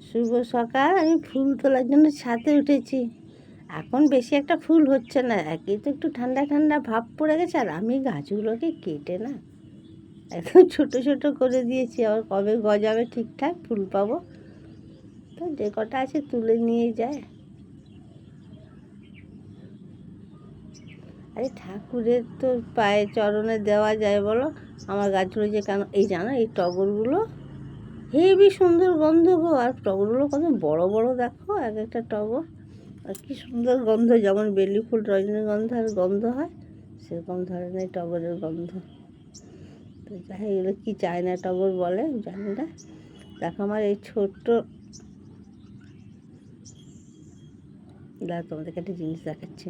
শুভ সকাল। আমি ফুল তোলার জন্য ছাদে উঠেছি। এখন বেশি একটা ফুল হচ্ছে না, একই তো একটু ঠান্ডা ঠান্ডা ভাব পড়ে গেছে। আর আমি গাছগুলোকে কেটে না একদম ছোটো ছোটো করে দিয়েছি। আবার কবে গজাবে ঠিকঠাক ফুল পাবো, তো যে কটা আছে তুলে নিয়ে যায়। আরে ঠাকুরের তো পায়ে চরণে দেওয়া যায় বলো। আমার গাছগুলো যে কেন এই জানো, এই টগরগুলো হেবি সুন্দর গন্ধ গো। আর টগরগুলো কত বড় বড় দেখো, এক একটা টগর। আর কি সুন্দর গন্ধ, যেমন বেলি ফুল রজনীগন্ধার গন্ধ হয় সেরকম ধরনের টগরের গন্ধ। তো যাই এগুলো কী চায়না টগর বলে জানি না। দেখো আমার এই ছোট্ট, তোমাদেরকে একটা জিনিস দেখাচ্ছি।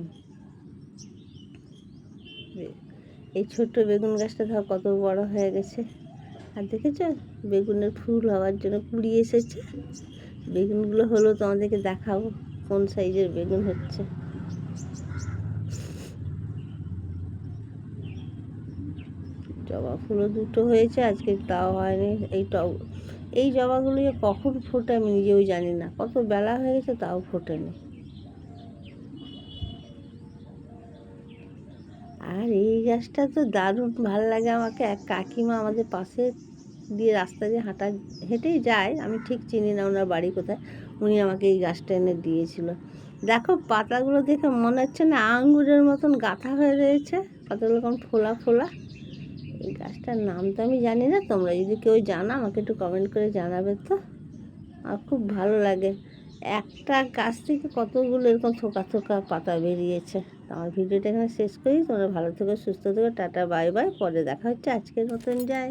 এই ছোট্ট বেগুন গাছটা ধর কত বড় হয়ে গেছে। আর দেখেছো বেগুনের ফুল হওয়ার জন্য কুড়ি এসেছে। বেগুনগুলো হলো তোমাদেরকে দেখাবো কোন সাইজের বেগুন হচ্ছে। জবা ফুলও দুটো হয়েছে আজকে, তাও হয়নি। এই জবাগুলো যে কখন ফোটে আমি নিজেও জানি না, কত বেলা হয়ে গেছে তাও ফোটেনি। আর এই গাছটা তো দারুণ ভালো লাগে আমাকে। এক কাকিমা আমাদের পাশে দিয়ে রাস্তা দিয়ে হেঁটেই যায়, আমি ঠিক চিনি না ওনার বাড়ি কোথায়। উনি আমাকে এই গাছটা এনে দিয়েছিল। দেখো পাতাগুলো দেখে মনে হচ্ছে না আঙ্গুরের মতন গাঁথা হয়ে রয়েছে, পাতাগুলো কেমন ফোলা ফোলা। এই গাছটার নাম তো আমি জানি না, তোমরা যদি কেউ জানো আমাকে একটু কমেন্ট করে জানাবে তো। আমার খুব ভালো লাগে। একটা গাছ থেকে কতগুলো এরকম থোকা থোকা পাতা বেরিয়েছে। আমার ভিডিওটা এখানে শেষ করি। তোমরা ভালো থেকো, সুস্থ থেকো, টাটা বাই বাই। পরে দেখা হচ্ছে, আজকের মতন যাই।